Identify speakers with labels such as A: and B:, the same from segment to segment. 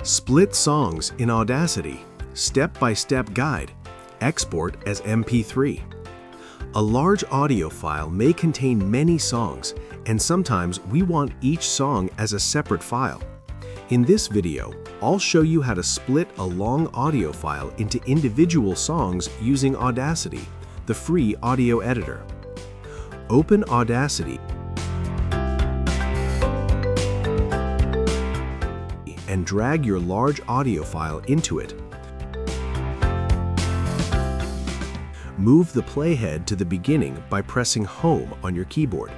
A: Split songs in Audacity, step-by-step guide, export as MP3. A large audio file may contain many songs, and sometimes we want each song as a separate file. In this video, I'll show you how to split a long audio file into individual songs using Audacity, the free audio editor. Open Audacity and drag your large audio file into it. Move the playhead to the beginning by pressing Home on your keyboard.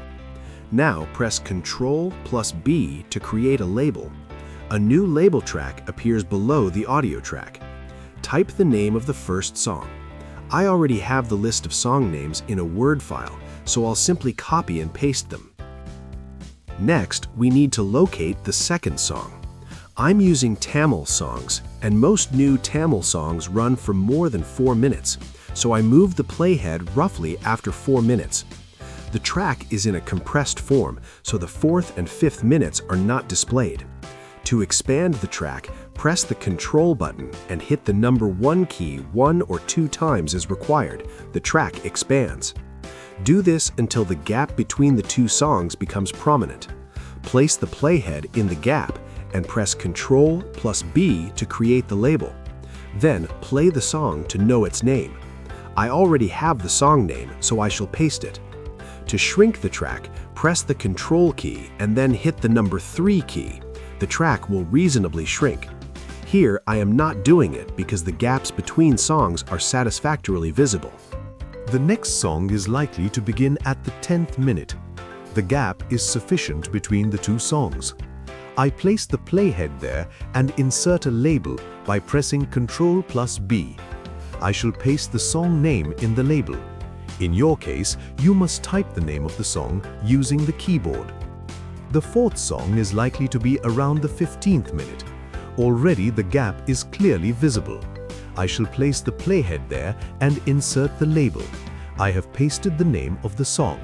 A: Now press Ctrl+B to create a label. A new label track appears below the audio track. Type the name of the first song. I already have the list of song names in a Word file, so I'll simply copy and paste them. Next, we need to locate the second song. I'm using Tamil songs, and most new Tamil songs run for more than 4 minutes, so I move the playhead roughly after 4 minutes. The track is in a compressed form, so the 4th and 5th minutes are not displayed. To expand the track, press the Control button and hit the number 1 key 1 or 2 times as required. The track expands. Do this until the gap between the two songs becomes prominent. Place the playhead in the gap and press Ctrl+B to create the label. Then play the song to know its name. I already have the song name, so I shall paste it. To shrink the track, press the Control key and then hit the number 3 key. The track will reasonably shrink. Here, I am not doing it because the gaps between songs are satisfactorily visible.
B: The next song is likely to begin at the 10th minute. The gap is sufficient between the two songs. I place the playhead there and insert a label by pressing Ctrl+B. I shall paste the song name in the label. In your case, you must type the name of the song using the keyboard. The 4th song is likely to be around the 15th minute. Already the gap is clearly visible. I shall place the playhead there and insert the label. I have pasted the name of the song.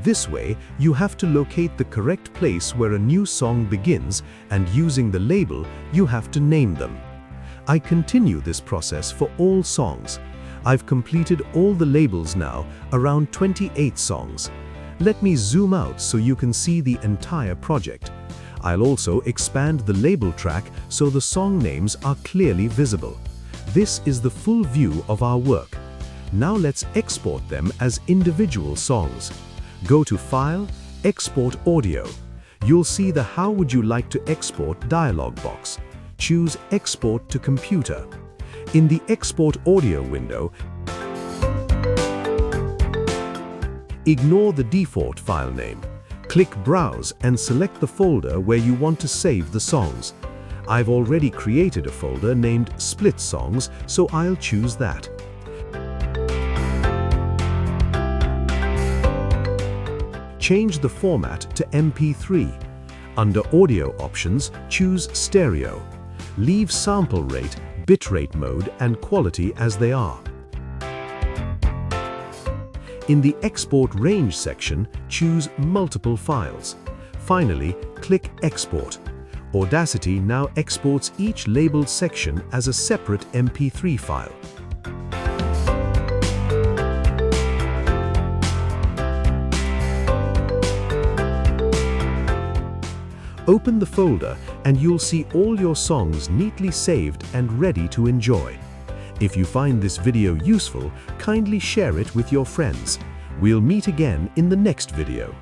B: This way, you have to locate the correct place where a new song begins, and using the label, you have to name them. I continue this process for all songs. I've completed all the labels now, around 28 songs. Let me zoom out so you can see the entire project. I'll also expand the label track so the song names are clearly visible. This is the full view of our work. Now let's export them as individual songs. Go to File, Export Audio. You'll see the How would you like to export dialog box. Choose Export to Computer. In the Export Audio window, ignore the default file name. Click Browse and select the folder where you want to save the songs. I've already created a folder named Splitsongs, so I'll choose that. Change the format to MP3. Under Audio Options, choose Stereo. Leave sample rate, bitrate mode, and quality as they are. In the Export Range section, choose Multiple Files. Finally, click Export. Audacity now exports each labeled section as a separate MP3 file. Open the folder and you'll see all your songs neatly saved and ready to enjoy. If you find this video useful, kindly share it with your friends. We'll meet again in the next video.